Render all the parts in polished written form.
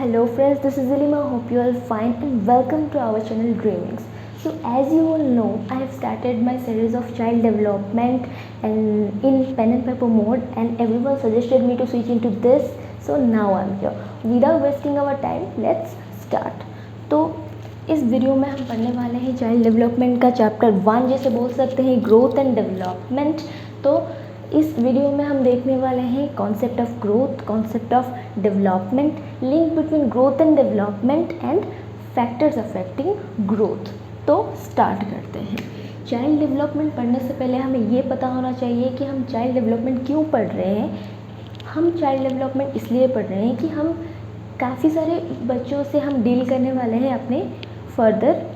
Hello friends, this is Ilima. Hope you all fine and welcome to our channel Dreamings. So as you all know, I have started my series of child development and in pen and paper mode, and everyone suggested me to switch into this. So now I'm here. Without wasting our time, let's start. तो इस video में हम पढ़ने वाले हैं child development का chapter 1, जैसे बोल सकते हैं ग्रोथ एंड डेवलपमेंट। तो इस वीडियो में हम देखने वाले हैं concept of growth, concept of development, link between growth and development and factors affecting growth. तो स्टार्ट करते हैं। चाइल्ड डेवलपमेंट पढ़ने से पहले हमें ये पता होना चाहिए कि हम चाइल्ड डेवलपमेंट क्यों पढ़ रहे हैं। हम चाइल्ड डेवलपमेंट इसलिए पढ़ रहे हैं कि हम काफ़ी सारे बच्चों से हम डील करने वाले हैं अपने फर्दर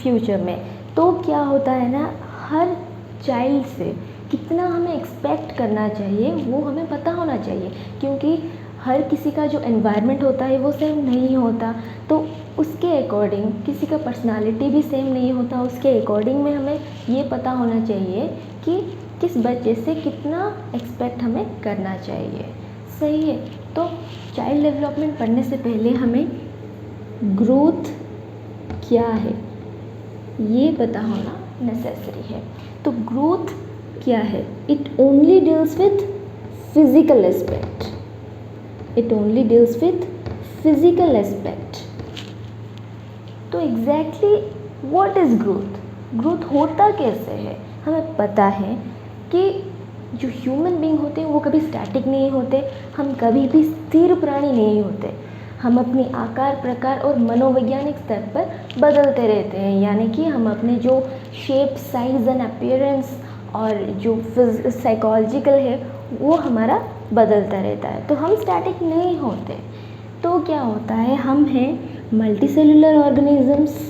फ्यूचर में। तो क्या होता है ना, हर चाइल्ड से कितना हमें एक्सपेक्ट करना चाहिए वो हमें पता होना चाहिए, क्योंकि हर किसी का जो एनवायरनमेंट होता है वो सेम नहीं होता। तो उसके अकॉर्डिंग किसी का पर्सनालिटी भी सेम नहीं होता, उसके अकॉर्डिंग में हमें ये पता होना चाहिए कि किस बच्चे से कितना एक्सपेक्ट हमें करना चाहिए। सही है। तो चाइल्ड डेवलपमेंट पढ़ने से पहले हमें ग्रोथ क्या है ये पता होना नेसेसरी है। तो ग्रोथ क्या है? It only deals with physical aspect. It only deals with physical aspect. तो exactly what is growth? Growth होता कैसे है? हमें पता है कि जो ह्यूमन बीइंग होते हैं वो कभी स्टैटिक नहीं होते, हम कभी भी स्थिर प्राणी नहीं होते। हम अपने आकार, प्रकार और मनोवैज्ञानिक स्तर पर बदलते रहते हैं, यानी कि हम अपने जो शेप, साइज एंड अपीयरेंस और जो साइकोलॉजिकल है वो हमारा बदलता रहता है। तो हम स्टैटिक नहीं होते। तो क्या होता है, हम हैं मल्टीसेल्युलर ऑर्गेनिजम्स।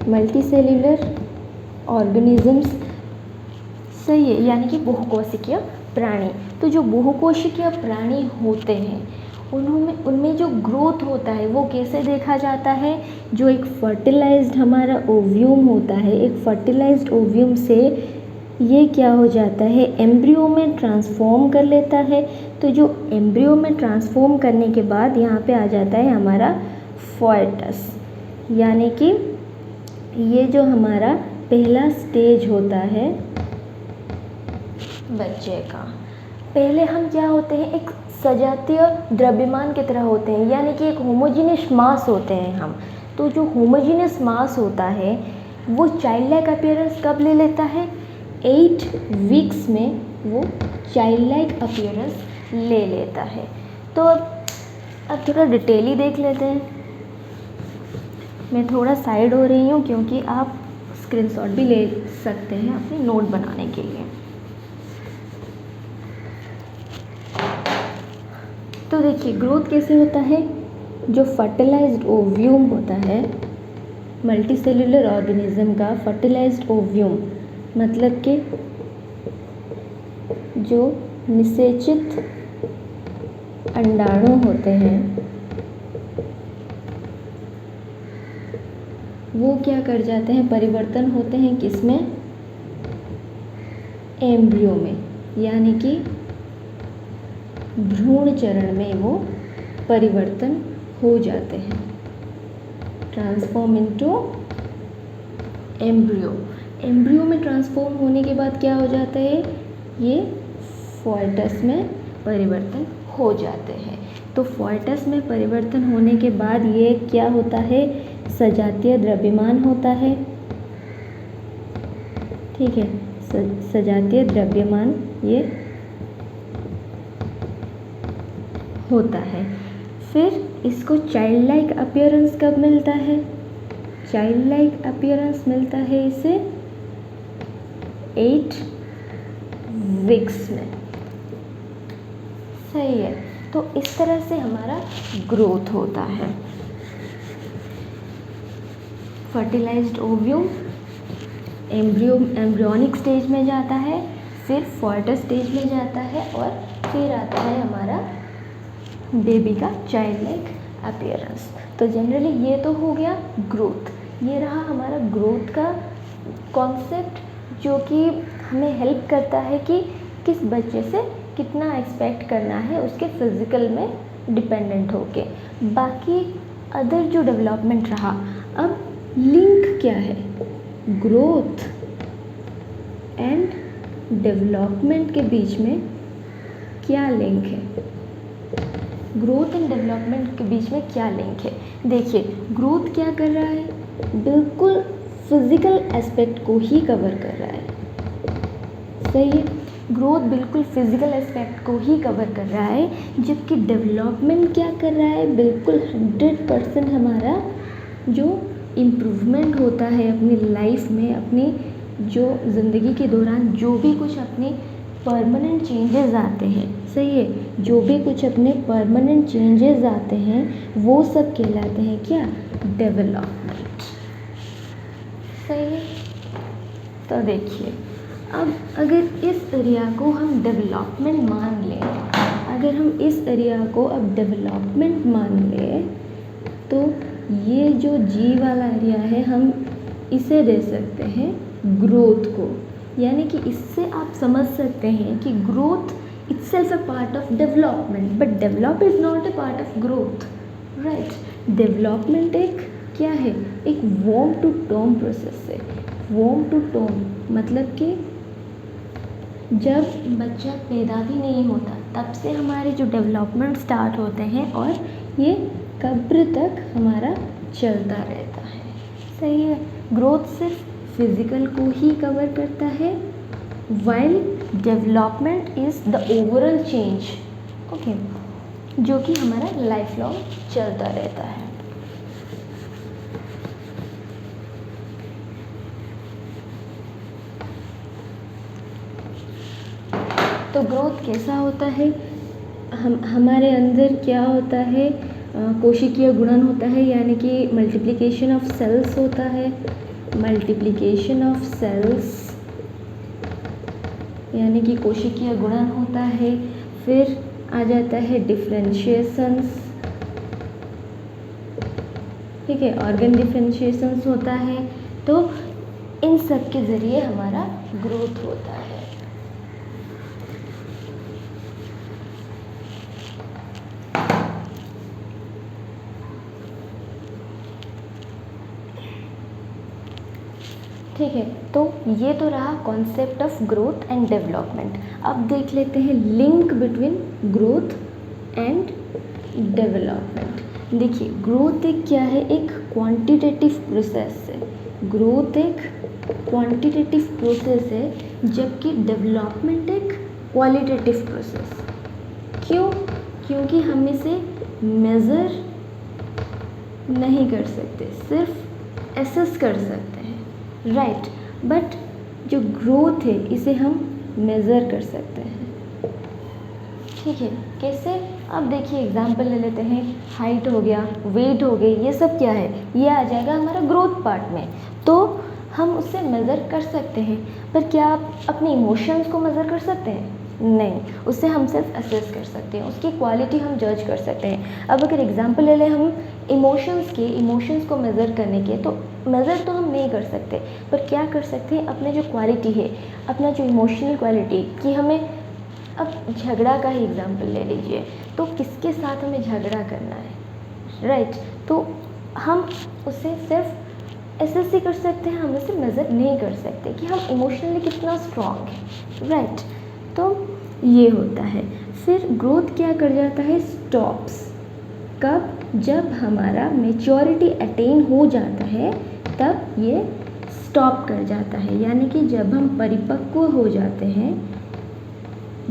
मल्टीसेल्युलर ऑर्गेनिजम्स, सही है, यानी कि बहुकोशिकीय प्राणी। तो जो बहुकोशिकीय प्राणी होते हैं उनमें जो ग्रोथ होता है वो कैसे देखा जाता है? जो एक फर्टिलाइज्ड हमारा ओव्यूम होता है, एक फर्टिलाइज्ड ओव्यूम से ये क्या हो जाता है, एम्ब्रियो में ट्रांसफॉर्म कर लेता है। तो जो एम्ब्रियो में ट्रांसफॉर्म करने के बाद यहाँ पे आ जाता है हमारा फॉयटस, यानी कि ये जो हमारा पहला स्टेज होता है बच्चे का। पहले हम क्या होते हैं, एक सजातीय द्रव्यमान की तरह होते हैं, यानी कि एक होमोजीनियस मास होते हैं हम। तो जो होमोजीनियस मास होता है वो चाइल्ड लाइक अपीयरेंस कब ले लेता है? 8 वीक्स में वो चाइल्ड लाइक अपीयरेंस ले लेता है। तो अब थोड़ा डिटेली देख लेते हैं। मैं थोड़ा साइड हो रही हूँ क्योंकि आप स्क्रीनशॉट भी ले सकते हैं अपने नोट बनाने के लिए। तो देखिए ग्रोथ कैसे होता है। जो फर्टिलाइज्ड ओव्यूम होता है मल्टीसेल्युलर ऑर्गेनिज्म का, फर्टिलाइज्ड ओव्यूम मतलब कि जो निषेचित अंडाणु होते हैं वो क्या कर जाते हैं, परिवर्तन होते हैं किसमें? एम्ब्रियो में, यानी कि भ्रूण चरण में वो परिवर्तन हो जाते हैं, ट्रांसफॉर्म इनटू एम्ब्रियो। एम्ब्रियो में ट्रांसफॉर्म होने के बाद क्या हो जाता है, ये फॉयटस में परिवर्तन हो जाते हैं। तो फॉयटस में परिवर्तन होने के बाद ये क्या होता है, सजातीय द्रव्यमान होता है। ठीक है, सजातीय द्रव्यमान ये होता है। फिर इसको चाइल्ड लाइक अपीयरेंस कब मिलता है? चाइल्ड लाइक अपीयरेंस मिलता है इसे 8 वीक्स में। सही है। तो इस तरह से हमारा ग्रोथ होता है। फर्टिलाइज्ड ओव्यूम एम्ब्रियोनिक स्टेज में जाता है, फिर फॉयटस स्टेज में जाता है और फिर आता है हमारा बेबी का चाइल्ड लाइक अपीयरेंस। तो जनरली ये तो हो गया ग्रोथ। ये रहा हमारा ग्रोथ का कॉन्सेप्ट, जो कि हमें हेल्प करता है कि किस बच्चे से कितना एक्सपेक्ट करना है उसके फिज़िकल में डिपेंडेंट होके। बाकी अदर जो डेवलपमेंट रहा, अब लिंक क्या है, ग्रोथ एंड डेवलपमेंट के बीच में क्या लिंक है, ग्रोथ एंड डेवलपमेंट के बीच में क्या लिंक है। देखिए ग्रोथ क्या कर रहा है, बिल्कुल फिज़िकल एस्पेक्ट को ही कवर कर रहा है, सही है, ग्रोथ बिल्कुल फिज़िकल एस्पेक्ट को ही कवर कर रहा है, जबकि डेवलपमेंट क्या कर रहा है, बिल्कुल 100% हमारा जो इम्प्रूवमेंट होता है अपनी लाइफ में, अपनी जो ज़िंदगी के दौरान जो भी कुछ अपने परमानेंट चेंजेस आते हैं, सही है, जो भी कुछ अपने परमानेंट चेंजेस आते हैं वो सब कहलाते हैं क्या, डेवलपमेंट, सही है। तो देखिए अब अगर इस एरिया को हम डेवलपमेंट मान लें, अगर हम इस एरिया को अब डेवलपमेंट मान लें तो ये जो जी वाला एरिया है हम इसे दे सकते हैं ग्रोथ को, यानी कि इससे आप समझ सकते हैं कि growth itself a part of development, but develop is not a part of growth, right? development एक क्या है, एक warm to term process है। warm to term मतलब कि जब बच्चा पैदा भी नहीं होता तब से हमारे जो डेवलपमेंट स्टार्ट होते हैं और ये कब्र तक हमारा चलता रहता है, सही है। ग्रोथ सिर्फ फिज़िकल को ही कवर करता है, while development is the overall change, okay, जो कि हमारा लाइफ लॉन्ग चलता रहता है। तो ग्रोथ कैसा होता है, हमारे अंदर क्या होता है, कोशिकीय गुणन होता है, यानी कि मल्टीप्लिकेशन ऑफ सेल्स होता है, मल्टीप्लिकेशन ऑफ सेल्स यानी कि कोशिकीय गुणन होता है, फिर आ जाता है डिफरेंशिएशंस, ठीक है, ऑर्गन डिफरेंशिएशंस होता है। तो इन सब के ज़रिए हमारा ग्रोथ होता है। ठीक है, तो ये तो रहा concept of growth and development. अब देख लेते हैं link between growth and development. देखिए ग्रोथ एक क्या है, एक क्वांटिटेटिव प्रोसेस है, ग्रोथ एक क्वांटिटेटिव प्रोसेस है, जबकि डेवलपमेंट एक क्वालिटेटिव प्रोसेस। क्यों? क्योंकि हम इसे मेज़र नहीं कर सकते, सिर्फ एसेस कर सकते हैं, राइट, बट जो ग्रोथ है इसे हम मेज़र कर सकते हैं, ठीक है। कैसे? अब देखिए एग्जांपल ले लेते हैं, हाइट हो गया, वेट हो गई, ये सब क्या है, ये आ जाएगा हमारा ग्रोथ पार्ट में, तो हम उसे मेज़र कर सकते हैं। पर क्या आप अपने इमोशंस को मेज़र कर सकते हैं? नहीं, उससे हम सिर्फ असेस कर सकते हैं, उसकी क्वालिटी हम जज कर सकते हैं। अब अगर एग्जांपल ले लें हम इमोशंस को मेज़र करने के, तो मेज़र तो हम नहीं कर सकते, पर क्या कर सकते हैं, अपने जो क्वालिटी है, अपना जो इमोशनल क्वालिटी कि हमें, अब झगड़ा का ही एग्जांपल ले लीजिए, तो किसके साथ हमें झगड़ा करना है, राइट, तो हम उसे सिर्फ असेस ही कर सकते हैं, हम उसे मेज़र नहीं कर सकते कि हम इमोशनली कितना स्ट्रॉन्ग है, राइट। तो ये होता है। फिर ग्रोथ क्या कर जाता है, स्टॉप्स। कब? जब हमारा मेच्योरिटी अटेन हो जाता है तब ये स्टॉप कर जाता है, यानी कि जब हम परिपक्व हो जाते हैं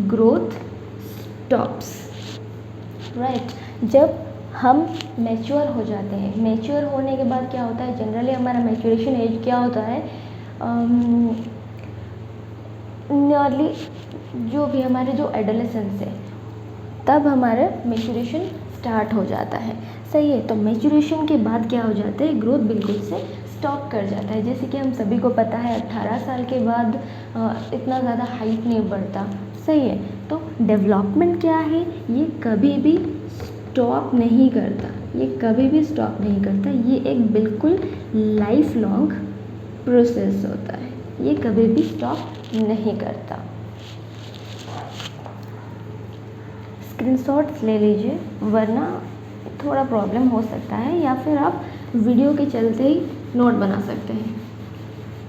ग्रोथ स्टॉप्स, राइट। जब हम मैच्योर हो जाते हैं, मैच्योर होने के बाद क्या होता है, जनरली हमारा मैच्योरेशन एज क्या होता है, नियरली जो भी हमारे जो एडोलेसेंस है तब हमारा मैच्योरेशन स्टार्ट हो जाता है, सही है। तो मैच्योरेशन के बाद क्या हो जाता है, ग्रोथ बिल्कुल से स्टॉप कर जाता है। जैसे कि हम सभी को पता है 18 साल के बाद इतना ज़्यादा हाइट नहीं बढ़ता, सही है। तो डेवलपमेंट क्या है, ये कभी भी स्टॉप नहीं करता, ये कभी भी स्टॉप नहीं करता, ये एक बिल्कुल लाइफ लॉन्ग प्रोसेस होता है, ये कभी भी स्टॉप नहीं करता। स्क्रीनशॉट्स ले लीजिए, वरना थोड़ा प्रॉब्लम हो सकता है, या फिर आप वीडियो के चलते ही नोट बना सकते हैं,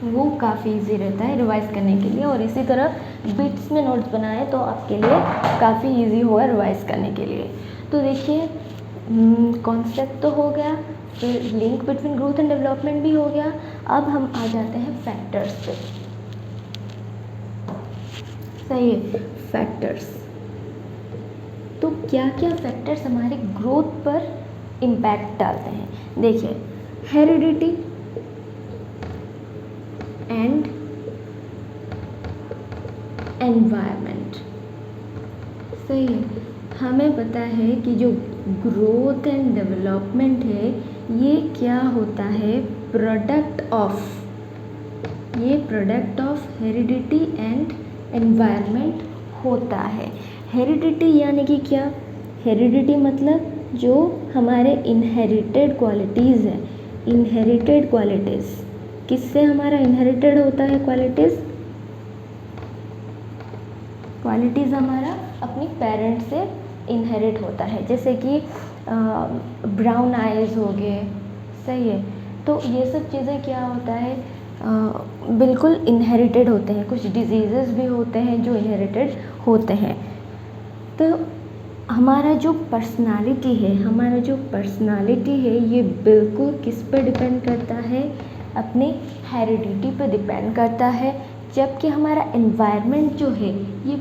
वो काफ़ी इजी रहता है रिवाइज़ करने के लिए। और इसी तरह बिट्स में नोट्स बनाए तो आपके लिए काफ़ी इजी होगा रिवाइज़ करने के लिए। तो देखिए, कॉन्सेप्ट तो हो गया, फिर link between growth and development भी हो गया। अब हम आ जाते हैं फैक्टर्स पे। सही है, फैक्टर्स। तो क्या क्या फैक्टर्स हमारे ग्रोथ पर इम्पैक्ट डालते हैं? देखिए, हेरिडिटी एंड एनवायरनमेंट। सही है, हमें पता है कि जो ग्रोथ एंड डेवलपमेंट है ये क्या होता है, ये product of heredity and environment होता है। हेरिडिटी यानी कि क्या? हेरिडिटी मतलब जो हमारे इनहेरिटेड क्वालिटीज़ हैं, इनहेरिटेड क्वालिटीज़। किससे हमारा इनहेरिटेड होता है क्वालिटीज़ हमारा अपनी पेरेंट्स से इनहेरिट होता है, जैसे कि ब्राउन आइज़ हो गए। सही है, तो ये सब चीज़ें क्या होता है, बिल्कुल इनहेरिटेड होते हैं। कुछ डिजीज़ेस भी होते हैं जो इनहेरिटेड होते हैं। तो हमारा जो पर्सनालिटी है ये बिल्कुल किस पर डिपेंड करता है, अपनी हेरिडिटी पर डिपेंड करता है। जबकि हमारा एनवायरनमेंट जो है ये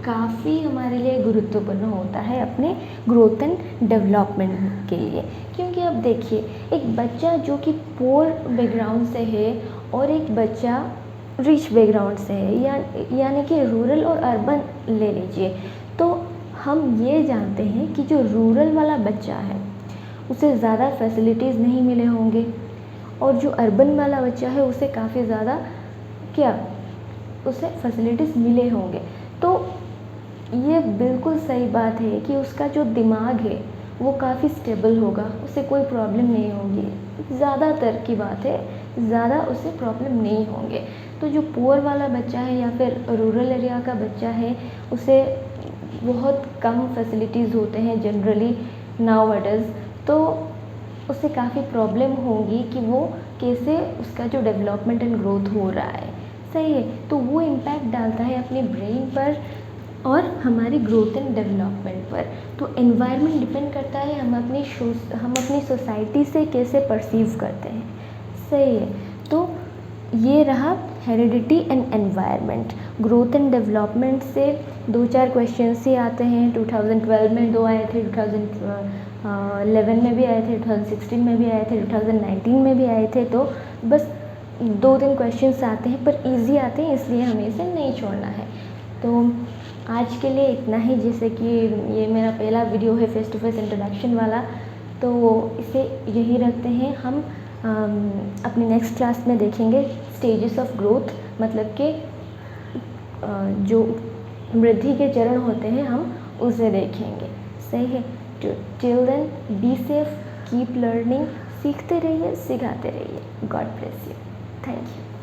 काफ़ी हमारे लिए गुरुत्वपूर्ण होता है अपने ग्रोथ एंड डेवलपमेंट के लिए। क्योंकि अब देखिए, एक बच्चा जो कि पुअर बैकग्राउंड से है और एक बच्चा रिच बैकग्राउंड से है, यानी कि रूरल और अर्बन ले लीजिए, तो हम ये जानते हैं कि जो रूरल वाला बच्चा है उसे ज़्यादा फैसिलिटीज़ नहीं मिले होंगे, और जो अर्बन वाला बच्चा है उसे काफ़ी ज़्यादा उसे फैसिलिटीज़ मिले होंगे। तो ये बिल्कुल सही बात है कि उसका जो दिमाग है वो काफ़ी स्टेबल होगा, उसे कोई प्रॉब्लम नहीं होगी। ज़्यादातर की बात है, ज़्यादा उसे प्रॉब्लम नहीं होंगे। तो जो पुअर वाला बच्चा है या फिर रूरल एरिया का बच्चा है, उसे बहुत कम फैसिलिटीज़ होते हैं जनरली नाउअडेज़, तो उसे काफ़ी प्रॉब्लम होगी कि वो कैसे उसका जो डेवलपमेंट एंड ग्रोथ हो रहा है। सही है, तो वो इम्पैक्ट डालता है अपने ब्रेन पर और हमारी ग्रोथ एंड डेवलपमेंट पर। तो एनवायरनमेंट डिपेंड करता है हम अपनी सोसाइटी से कैसे परसीव करते हैं। सही है, तो ये रहा heredity and environment. Growth and development से 2-4 क्वेश्चंस ही आते हैं। 2012 में 2 आए थे, 2011 में भी आए थे, 2016 में भी आए थे, 2019 में भी आए थे। तो बस 2-3 क्वेश्चंस आते हैं, पर इजी आते हैं, इसलिए हमें इसे नहीं छोड़ना है। तो आज के लिए इतना ही। जैसे कि ये मेरा पहला वीडियो है फेस टू फेस इंट्रोडक्शन वाला, तो इसे यही रखते हैं। हम अपनी नेक्स्ट क्लास में देखेंगे स्टेजेस ऑफ ग्रोथ, मतलब कि जो वृद्धि के चरण होते हैं हम उसे देखेंगे। सही है, till then be safe, keep learning, सीखते रहिए, सिखाते रहिए। God bless you, thank you.